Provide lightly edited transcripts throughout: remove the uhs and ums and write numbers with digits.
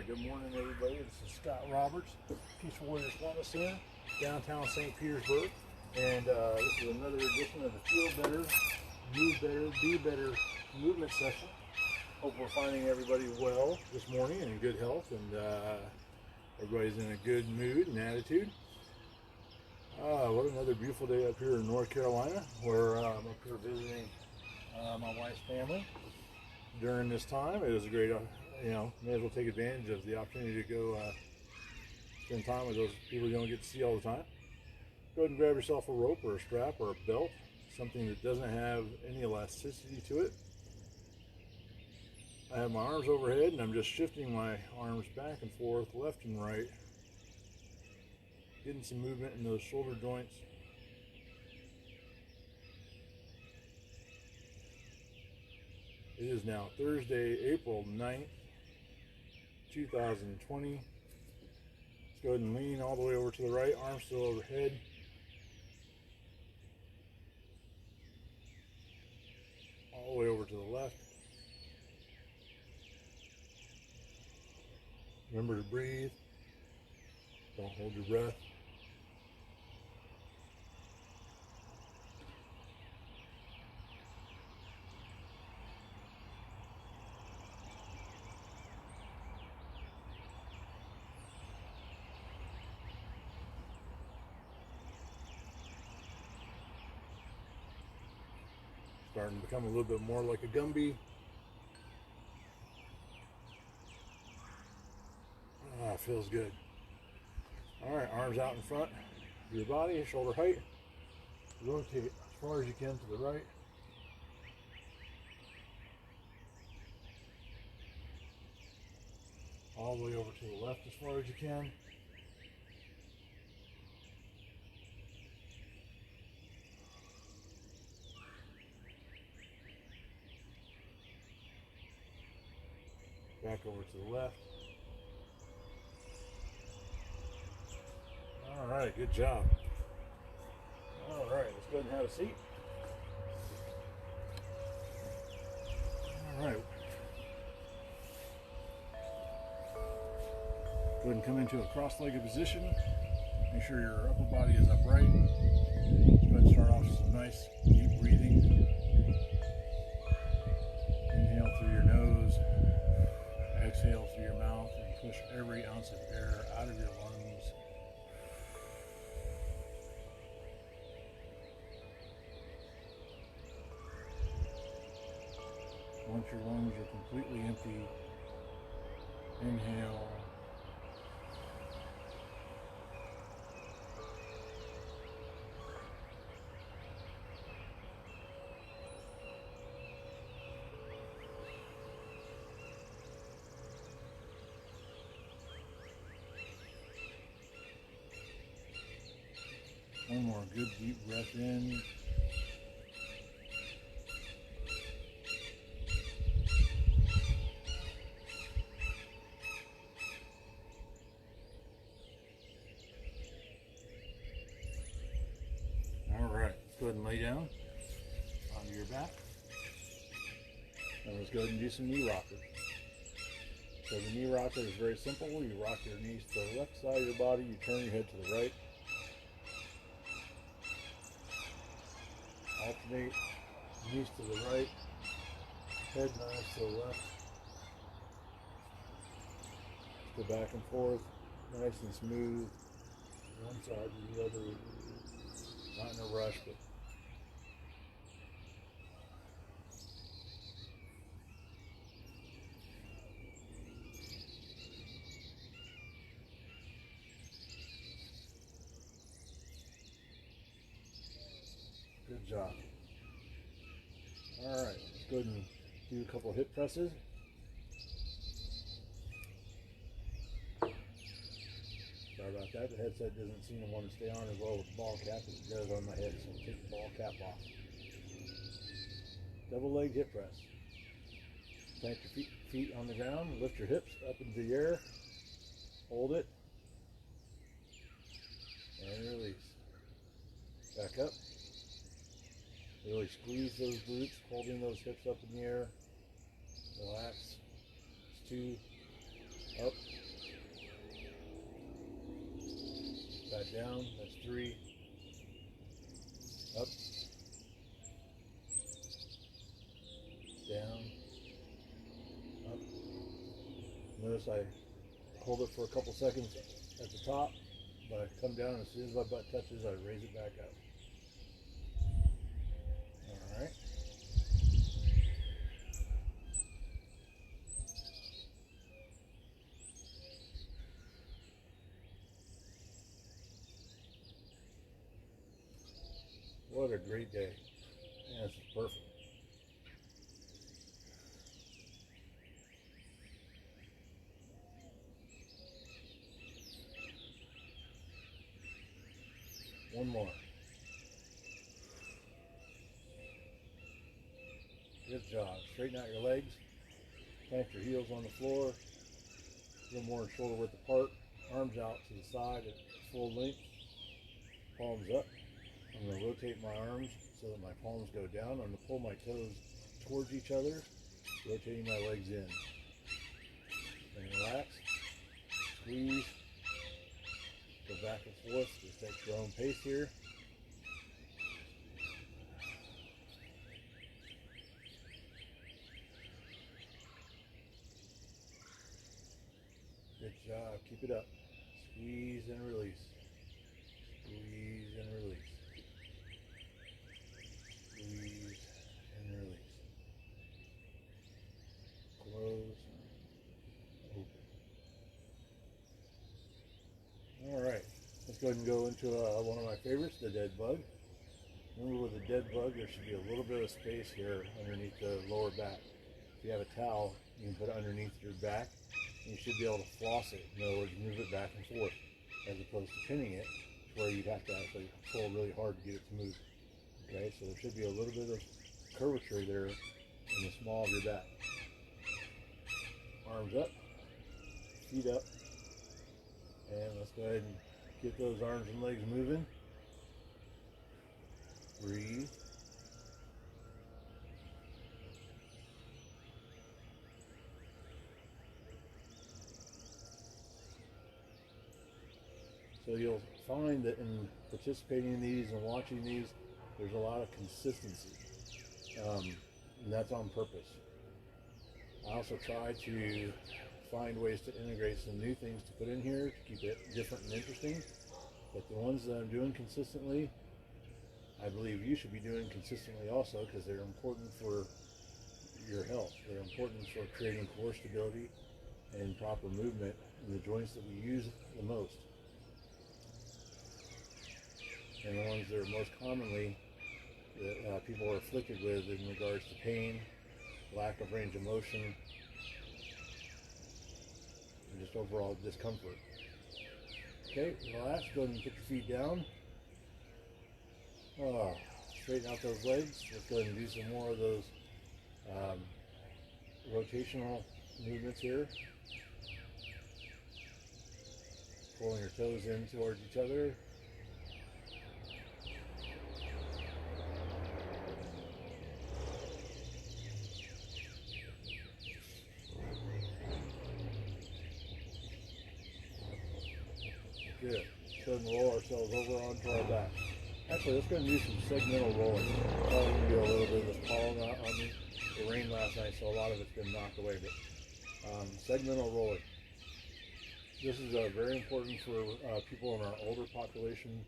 Alright, good morning everybody. This is Scott Roberts, Peaceful Warriors Wellness Center, downtown St. Petersburg. And this is another edition of the Feel Better, Move Better, Be Better movement session. Hope we're finding everybody well this morning and in good health, and everybody's in a good mood and attitude. What another beautiful day up here in North Carolina, where I'm up here visiting my wife's family. During this time, it is a great, may as well take advantage of the opportunity to go spend time with those people you don't get to see all the time. Go ahead and grab yourself a rope or a strap or a belt, something that doesn't have any elasticity to it. I have my arms overhead and I'm just shifting my arms back and forth, left and right, getting some movement in those shoulder joints. It is now Thursday, April 9th, 2020. Let's go ahead and lean all the way over to the right, arms still overhead. All the way over to the left. Remember to breathe. Don't hold your breath. Starting to become a little bit more like a Gumby. Feels good. All right, arms out in front of your body, shoulder height. Rotate as far as you can to the right. All the way over to the left as far as you can. Back over to the left. All right, good job. All right, let's go ahead and have a seat. All right. Go ahead and come into a cross-legged position. Make sure your upper body is upright. Let's go ahead and start off with some nice deep breathing. Inhale through your nose. Exhale through your mouth and push every ounce of air out of your lungs. Once your lungs are completely empty, inhale. One more good deep breath in. All right, let's go ahead and lay down onto your back. And let's go ahead and do some knee rockers. So the knee rocker is very simple. You rock your knees to the left side of your body, you turn your head to the right. Alternate, knees to the right, head nice to the left. Just go back and forth, nice and smooth, one side to the other, not in a rush, but good job. All right, let's go ahead and do a couple of hip presses. Sorry about that. The headset doesn't seem to want to stay on as well with the ball cap as it does on my head, so I'll take the ball cap off. Double leg hip press. Plant your feet on the ground, lift your hips up into the air, hold it, and release. Back up. Really squeeze those glutes, holding those hips up in the air. Relax. It's 2, up, 3, up, down, up. Notice I hold it for a couple seconds at the top, but I come down, and as soon as my butt touches, I raise it back up. All right. What a great day. Yeah, this is perfect. One more. Good job. Straighten out your legs. Plant your heels on the floor. A little more shoulder width apart. Arms out to the side at full length. Palms up. I'm going to rotate my arms so that my palms go down. I'm going to pull my toes towards each other, rotating my legs in. Then relax. Squeeze. Go back and forth. Just at your own pace here. Good job. Keep it up. Squeeze and release. Squeeze and release. Squeeze and release. Close. Open. All right. Let's go ahead and go into one of my favorites, the dead bug. Remember, with a dead bug, there should be a little bit of space here underneath the lower back. If you have a towel, you can put it underneath your back, and you should be able to floss it. In other words, move it back and forth, as opposed to pinning it, where you'd have to actually pull really hard to get it to move. Okay, so there should be a little bit of curvature there in the small of your back. Arms up, feet up, and let's go ahead and get those arms and legs moving. Breathe. So you'll find that in participating in these and watching these, there's a lot of consistency, and that's on purpose. I also try to find ways to integrate some new things to put in here to keep it different and interesting, but the ones that I'm doing consistently, I believe you should be doing consistently also, because they're important for your health. They're important for creating core stability and proper movement in the joints that we use the most. And the ones that are most commonly that people are afflicted with in regards to pain, lack of range of motion, and just overall discomfort. Okay, relax, go ahead and put your feet down. Straighten out those legs. Let's go ahead and do some more of those rotational movements here. Pulling your toes in towards each other. Good. Go ahead and roll ourselves over onto our back. Actually, let's go and do some segmental rolling. Probably going to do a little bit of this pollen on me. It rained last night, so a lot of it's been knocked away. But segmental rolling. This is very important for people in our older population,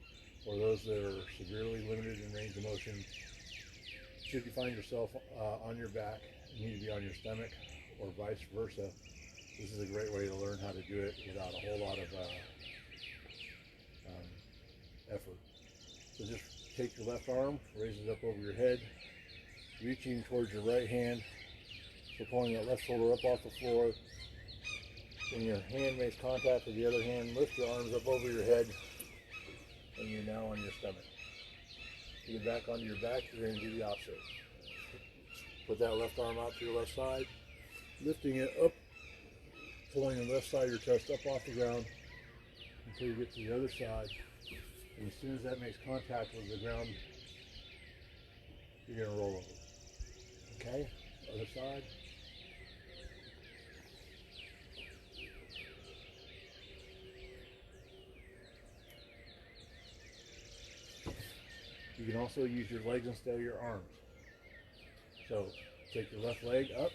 or those that are severely limited in range of motion. Should you find yourself on your back, you need to be on your stomach, or vice versa. This is a great way to learn how to do it without a whole lot of effort. So just take your left arm, raise it up over your head, reaching towards your right hand. So pulling that left shoulder up off the floor. When your hand makes contact with the other hand, lift your arms up over your head, and you're now on your stomach. You get back onto your back, you're going to do the opposite. Put that left arm out to your left side, lifting it up, pulling the left side of your chest up off the ground until you get to the other side. And as soon as that makes contact with the ground, you're going to roll over. Okay? Other side. can also use your legs instead of your arms. So take your left leg up,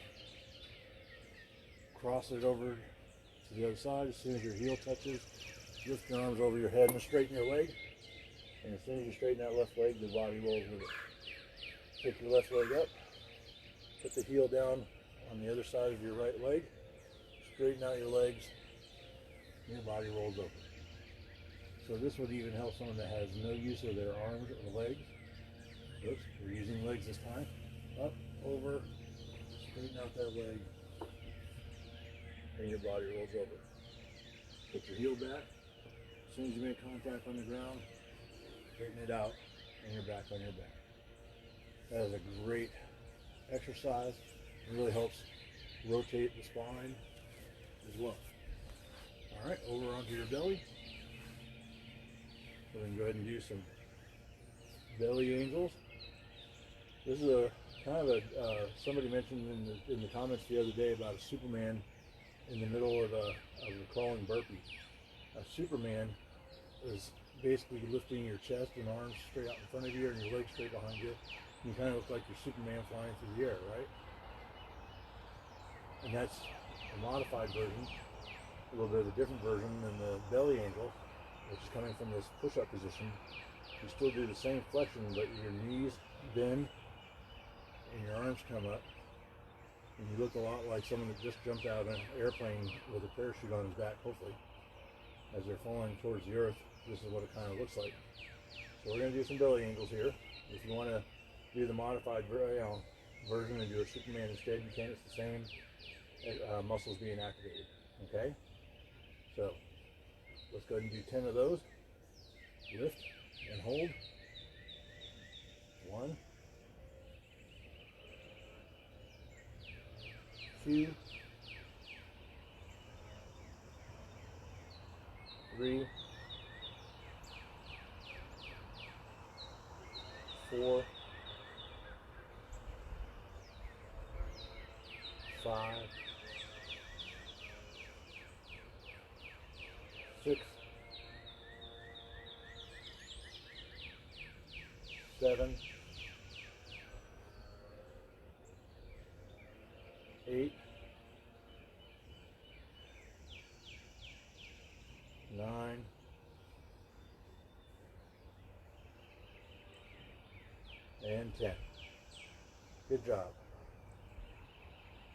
cross it over to the other side. As soon as your heel touches, lift your arms over your head and straighten your leg. And as soon as you straighten that left leg, the body rolls with it. Take your left leg up, put the heel down on the other side of your right leg, straighten out your legs, and your body rolls over. So this would even help someone that has no use of their arms or legs. Oops, we're using legs this time. Up, over, straighten out that leg, and your body rolls over. Put your heel back. As soon as you make contact on the ground, straighten it out, and you're back on your back. That is a great exercise. It really helps rotate the spine as well. All right, over onto your belly. We're going to go ahead and do some belly angels. This is a kind of a, somebody mentioned in the comments the other day about a Superman in the middle of a crawling burpee. A Superman is basically lifting your chest and arms straight out in front of you and your legs straight behind you. You kind of look like you're Superman flying through the air, right? And that's a modified version, a little bit of a different version than the belly angel, which is coming from this push-up position. You still do the same flexion, but your knees bend and your arms come up. And you look a lot like someone that just jumped out of an airplane with a parachute on his back, hopefully. As they're falling towards the earth, this is what it kind of looks like. So we're going to do some belly angles here. If you want to do the modified version and do a Superman instead, you can. It's the same muscles being activated. Okay? So let's go ahead and do 10 of those. Lift and hold. 1, 2, 3, 4, 5, 6, 7, 8, 9, 10. Good job.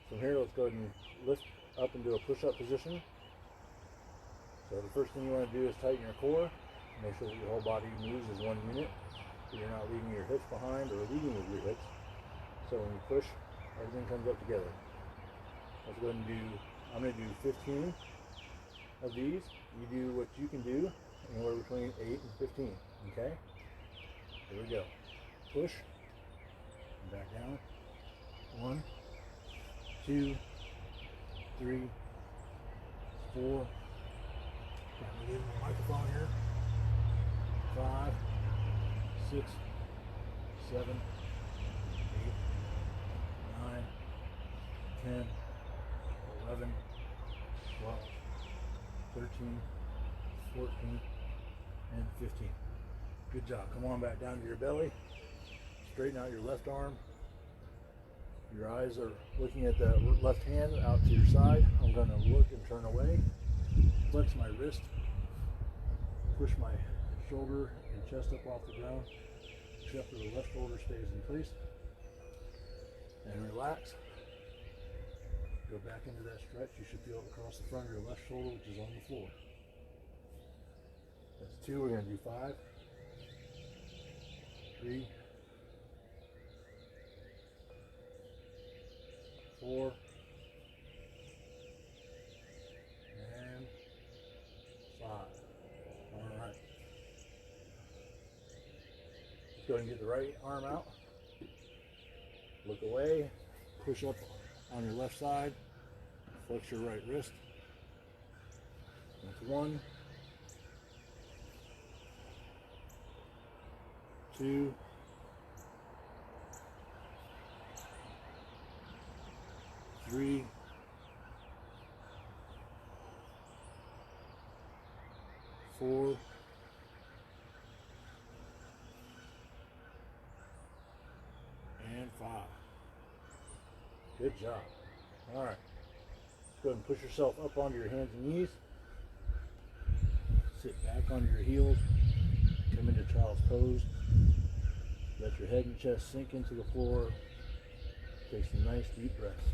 From here, let's go ahead and lift up into a push-up position. So the first thing you want to do is tighten your core. Make sure that your whole body moves as one unit, so you're not leaving your hips behind or leading with your hips. So when you push, everything comes up together. Let's go ahead and I'm going to do 15 of these. You do what you can do, anywhere between 8 and 15, okay? Here we go. Push, back down. 1, 2, 3, 4. Got me leaving the microphone here. 5, 6, 7, 8, 9, 10, 11, 12, 13, 14, and 15. Good job. Come on back down to your belly. Straighten out your left arm. Your eyes are looking at the left hand out to your side. I'm going to look and turn away. Flex my wrist. Push my shoulder and chest up off the ground, except for the left shoulder stays in place. And relax. Go back into that stretch. You should feel it across the front of your left shoulder, which is on the floor. That's 2. We're going to do 5, 3, 4, and 5. All right. Let's go ahead and get the right arm out. Look away. Push up on your left side. Flex your right wrist. That's 1, 2, 3, 4, Good job. All right. Go ahead and push yourself up onto your hands and knees. Sit back onto your heels. Come into child's pose. Let your head and chest sink into the floor. Take some nice deep breaths.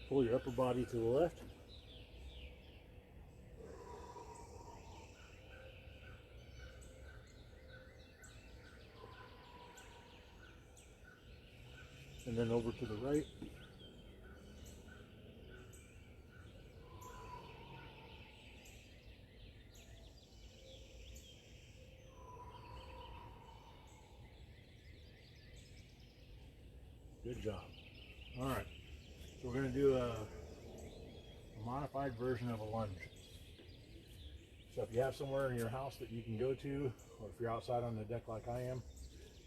Pull your upper body to the left. And then over to the right. Good job. All right. So we're going to do a modified version of a lunge. So if you have somewhere in your house that you can go to, or if you're outside on the deck like I am,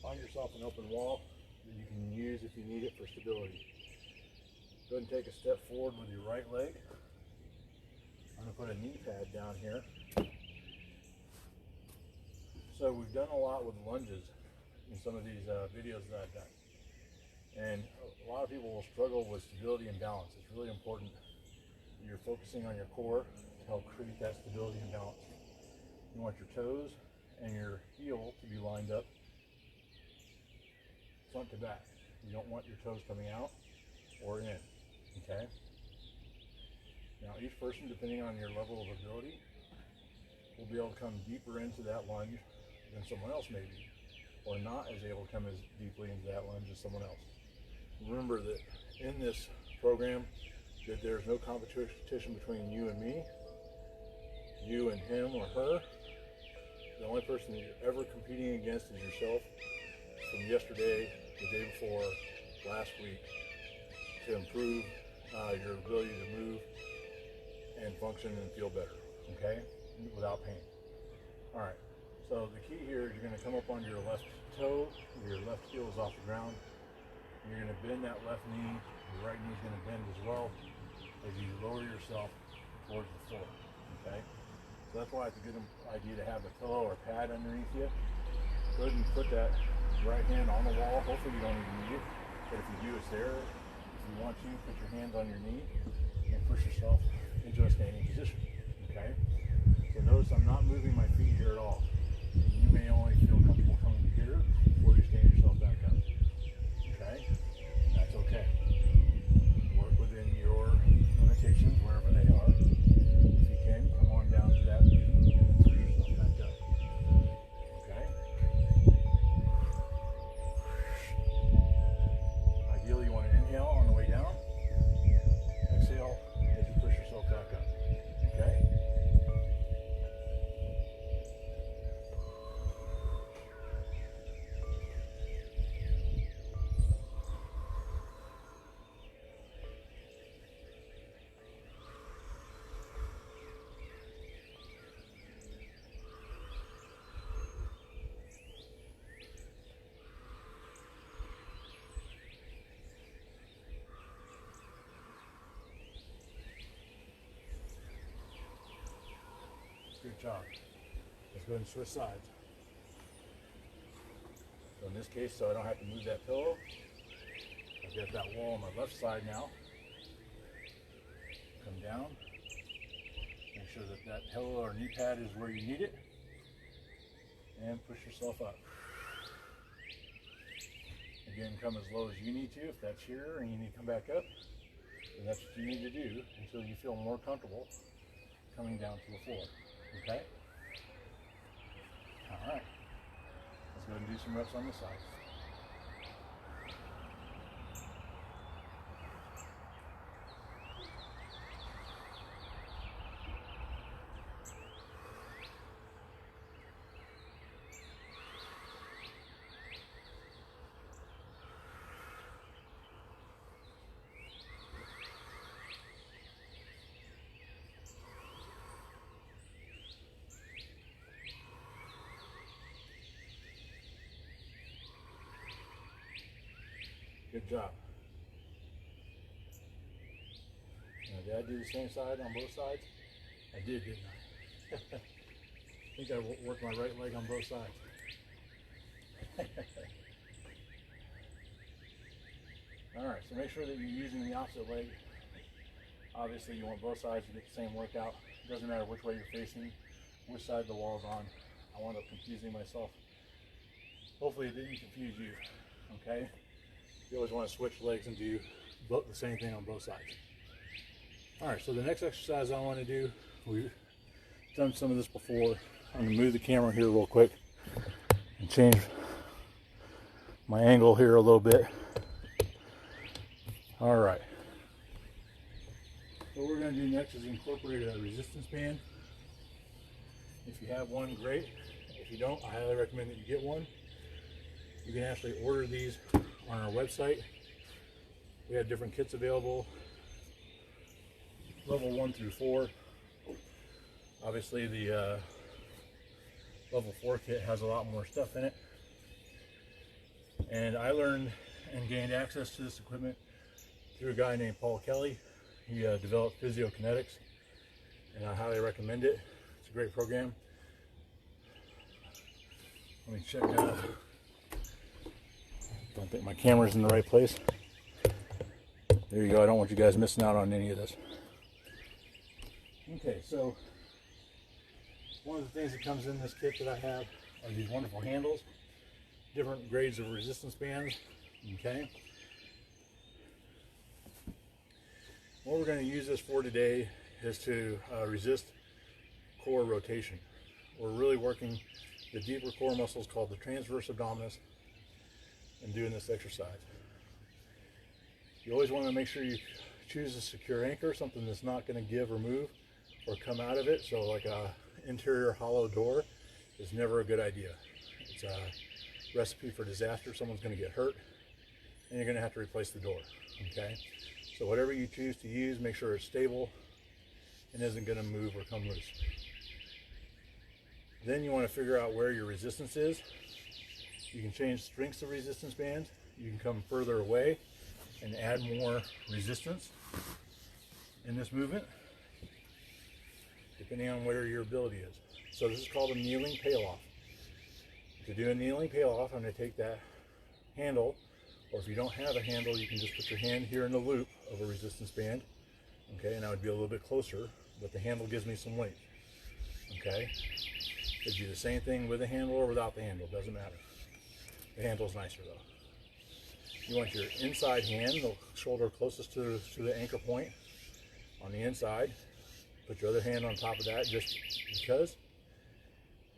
find yourself an open wall that you can use if you need it for stability. Go ahead and take a step forward with your right leg. I'm going to put a knee pad down here. So we've done a lot with lunges in some of these videos that I've done. And a lot of people will struggle with stability and balance. It's really important that you're focusing on your core to help create that stability and balance. You want your toes and your heel to be lined up front to back. You don't want your toes coming out or in, okay? Now each person, depending on your level of ability, will be able to come deeper into that lunge than someone else may be, or not as able to come as deeply into that lunge as someone else. Remember that in this program that there's no competition between you and me, you and him or her. The only person that you're ever competing against is yourself, from yesterday, the day before, last week, to improve your ability to move and function and feel better, okay, without pain. All right, so the key here is you're going to come up on your left toe, your left heel is off the ground. You're going to bend that left knee, your right knee is going to bend as well as you lower yourself towards the floor, okay? So that's why it's a good idea to have a pillow or pad underneath you. Go ahead and put that right hand on the wall. Hopefully you don't even need it, but if you do, it's there. If you want to, put your hands on your knee and push yourself into a standing position, okay? So notice I'm not moving my feet here at all. You may only feel comfortable coming to here before you stand yourself back up. Okay? That's okay. Work within your limitations wherever they are. If you can, come on down to that view and then pull yourself back up. Okay? Ideally, you want to inhale on the way down. Exhale as you push yourself back up. Okay? Good job. Let's go ahead and switch sides. So in this case, so I don't have to move that pillow, I've got that wall on my left side now. Come down. Make sure that that pillow or knee pad is where you need it. And push yourself up. Again, come as low as you need to. If that's here and you need to come back up, then that's what you need to do until you feel more comfortable coming down to the floor. Okay? All right. Let's go ahead and do some reps on this side. Good job. Now Did I do the same side on both sides? I did, didn't I? I think I worked my right leg on both sides. Alright, so make sure that you're using the opposite leg. Obviously you want both sides to get the same workout. It doesn't matter which way you're facing, which side the wall's on. I wound up confusing myself. Hopefully it didn't confuse you, okay? You always want to switch legs and do the same thing on both sides. Alright, so the next exercise I want to do, we've done some of this before. I'm going to move the camera here real quick and change my angle here a little bit. Alright. What we're going to do next is incorporate a resistance band. If you have one, great. If you don't, I highly recommend that you get one. You can actually order these on our website. We have different kits available, level 1 through 4. Obviously the level 4 kit has a lot more stuff in it. And I learned and gained access to this equipment through a guy named Paul Kelly. He developed Physiokinetics, and I highly recommend it. It's a great program. Let me check don't think my camera's in the right place. There you go. I don't want you guys missing out on any of this. Okay, so one of the things that comes in this kit that I have are these wonderful handles, different grades of resistance bands. Okay. What we're going to use this for today is to resist core rotation. We're really working the deeper core muscles called the transverse abdominis and doing this exercise. You always want to make sure you choose a secure anchor, something that's not going to give or move or come out of it. So like a interior hollow door is never a good idea. It's a recipe for disaster. Someone's going to get hurt and you're going to have to replace the door. Okay, so whatever you choose to use, make sure it's stable and isn't going to move or come loose. Then you want to figure out where your resistance is. You can change strengths of resistance bands. You can come further away and add more resistance in this movement, depending on where your ability is. So this is called a kneeling pail-off. To do a kneeling pail-off, I'm going to take that handle, or if you don't have a handle, you can just put your hand here in the loop of a resistance band. Okay, and I would be a little bit closer, but the handle gives me some weight. Okay, it'd do the same thing with the handle or without the handle, doesn't matter. The handle's nicer though. You want your inside hand, the shoulder closest to the anchor point on the inside. Put your other hand on top of that just because.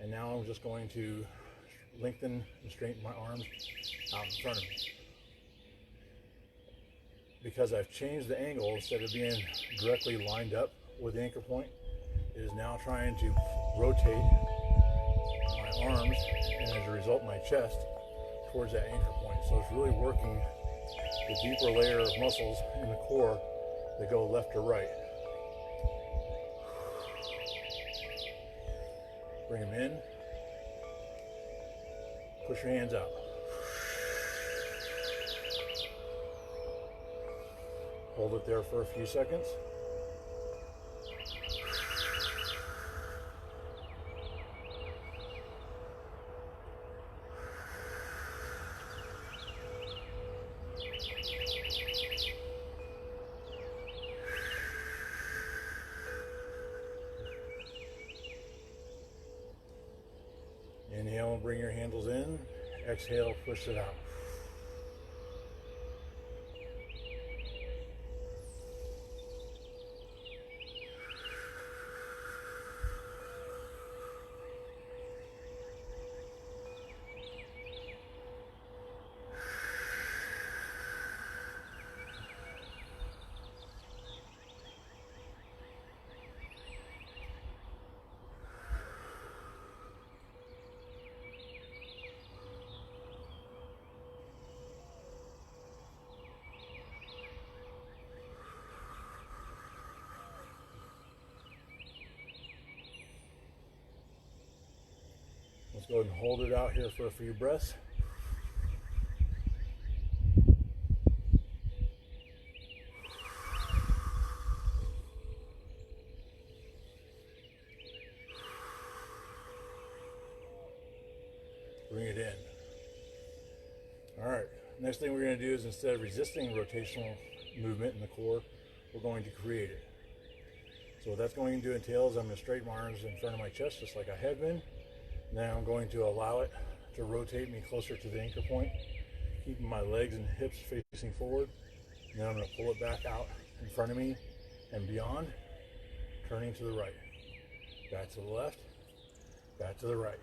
And now I'm just going to lengthen and straighten my arms out in front of me. Because I've changed the angle, instead of being directly lined up with the anchor point, it is now trying to rotate my arms and as a result my chest towards that anchor point. So it's really working the deeper layer of muscles in the core that go left to right. Bring them in. Push your hands out. Hold it there for a few seconds. Inhale and bring your handles in. Exhale, push it out. Let's go ahead and hold it out here for a few breaths. bring it in. All right, next thing we're going to do is, instead of resisting rotational movement in the core, we're going to create it. So what that's going to entail is I'm going to straighten my arms in front of my chest just like I have been. Now I'm going to allow it to rotate me closer to the anchor point, keeping my legs and hips facing forward. Then I'm going to pull it back out in front of me and beyond, turning to the right. Back to the left, back to the right.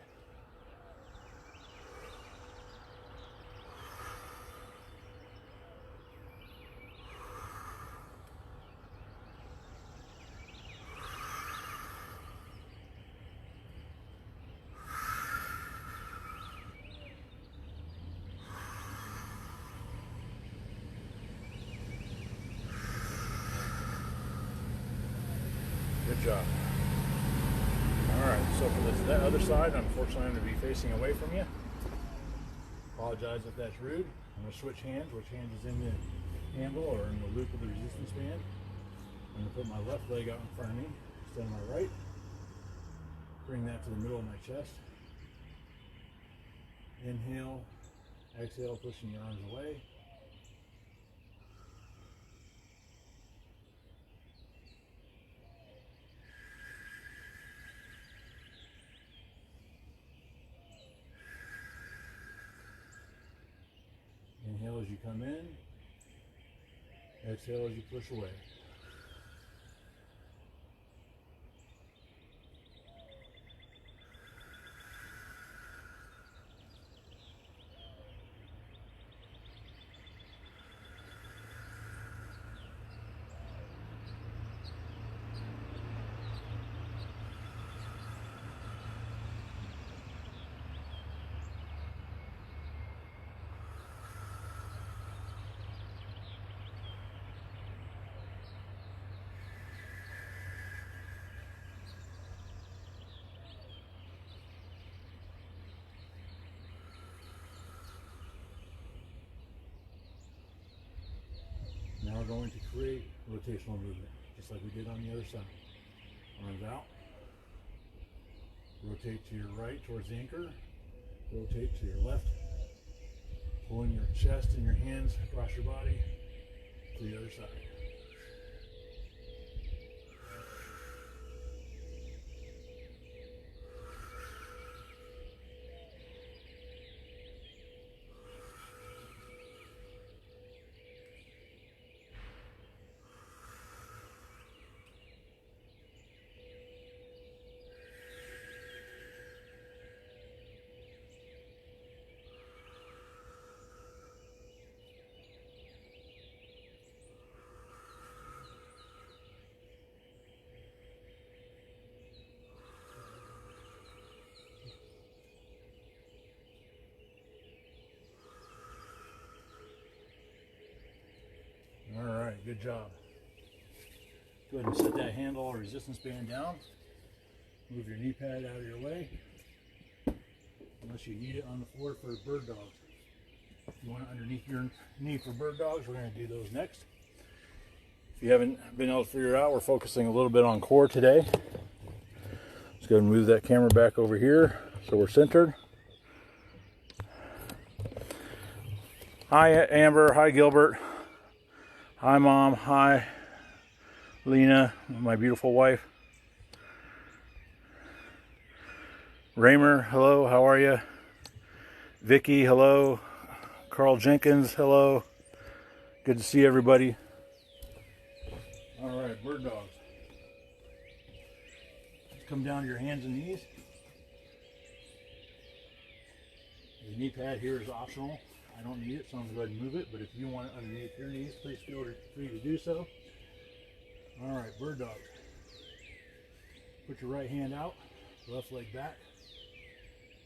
Good job. Alright, so for that other side, unfortunately I'm going to be facing away from you. Apologize if that's rude. I'm going to switch hands. Which hand is in the handle or in the loop of the resistance band? I'm going to put my left leg out in front of me, extend my right, bring that to the middle of my chest. Inhale, exhale, pushing your arms away. Inhale as you come in, exhale as you push away. Now we're going to create rotational movement, just like we did on the other side. Arms out. Rotate to your right towards the anchor. Rotate to your left. Pulling your chest and your hands across your body to the other side. Alright, good job. Go ahead and set that handle or resistance band down. Move your knee pad out of your way. Unless you need it on the floor for bird dogs. If you want it underneath your knee for bird dogs, we're going to do those next. If you haven't been able to figure it out, we're focusing a little bit on core today. Let's go ahead and move that camera back over here so we're centered. Hi Amber, hi Gilbert. Hi Mom, hi Lena, my beautiful wife. Raymer, hello, how are you? Vicky, hello. Carl Jenkins, hello. Good to see everybody. All right, bird dogs. Come down to your hands and knees. The knee pad here is optional. I don't need it, so I'm going to go ahead and move it, but if you want it underneath your knees, please feel free to do so. All right, bird dog. Put your right hand out, left leg back,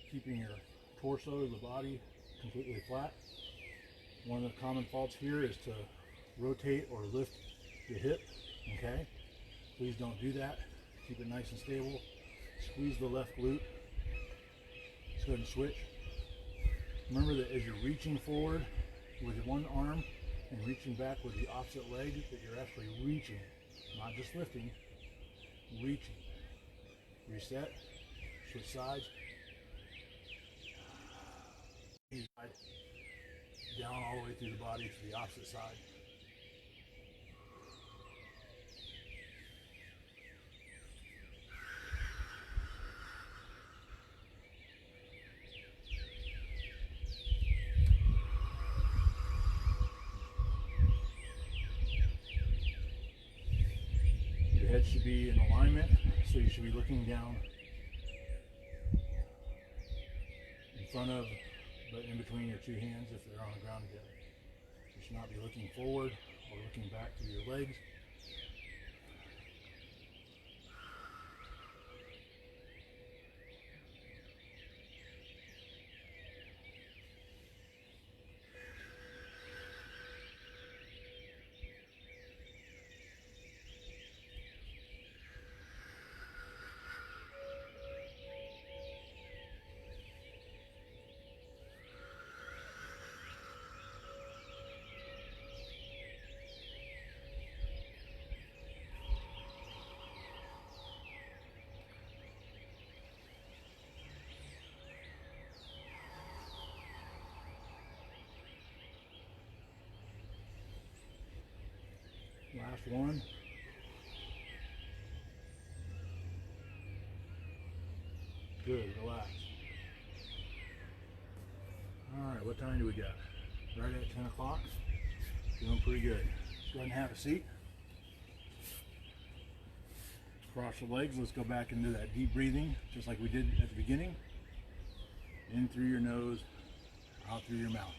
keeping your torso, the body completely flat. One of the common faults here is to rotate or lift the hip, okay? Please don't do that. Keep it nice and stable. Squeeze the left glute. Let's go ahead and switch. Remember that as you're reaching forward with one arm and reaching back with the opposite leg, that you're actually reaching, not just lifting, reaching. Reset, switch sides. Down all the way through the body to the opposite side. Your head should be in alignment, so you should be looking down in front of, but in between your two hands if they're on the ground together. You should not be looking forward or looking back to your legs. Last one. Good, relax. Alright, what time do we got? Right at 10 o'clock. Doing pretty good. Let's go ahead and have a seat. Cross the legs. Let's go back into that deep breathing, just like we did at the beginning. In through your nose, out through your mouth.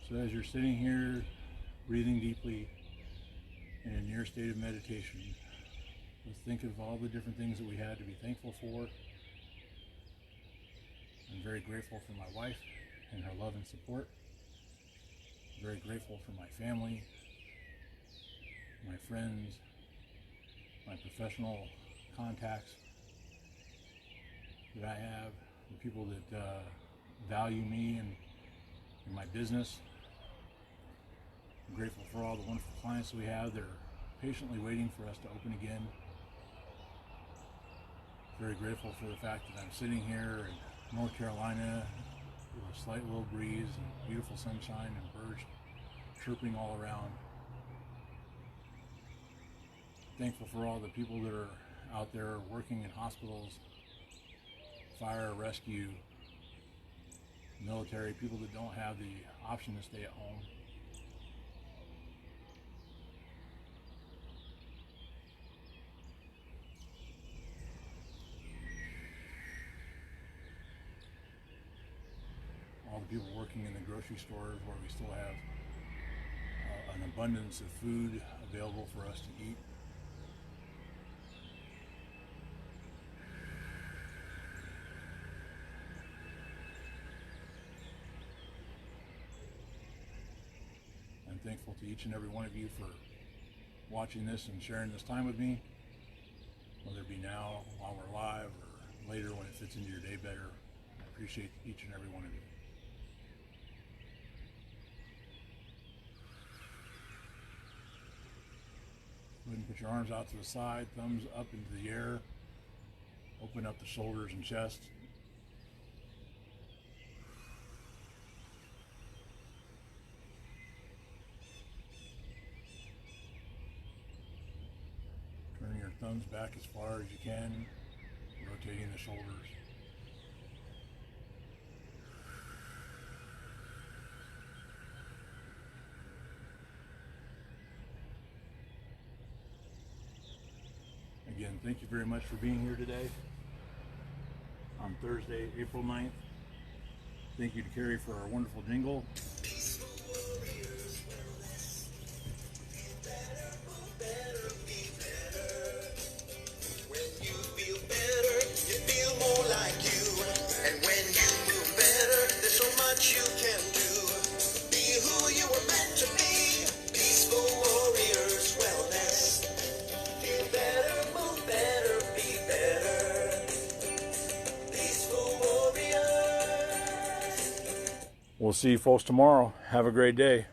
So as you're sitting here, breathing deeply, and in your state of meditation, let's think of all the different things that we had to be thankful for. I'm very grateful for my wife and her love and support. I'm very grateful for my family, my friends, my professional contacts that I have, the people that value me and my business. I'm grateful for all the wonderful clients we have that are patiently waiting for us to open again. Very grateful for the fact that I'm sitting here in North Carolina with a slight little breeze and beautiful sunshine and birds chirping all around. Thankful for all the people that are out there working in hospitals, fire, rescue, military, people that don't have the option to stay at home. All the people working in the grocery stores where we still have an abundance of food available for us to eat. I'm thankful to each and every one of you for watching this and sharing this time with me, whether it be now while we're live or later when it fits into your day better. I appreciate each and every one of you. Go ahead and put your arms out to the side, thumbs up into the air. Open up the shoulders and chest. Turning your thumbs back as far as you can, rotating the shoulders. Again, thank you very much for being here today on Thursday, April 9th. Thank you to Carrie for our wonderful jingle. Feel better, move better, be better. We'll see you folks tomorrow. Have a great day.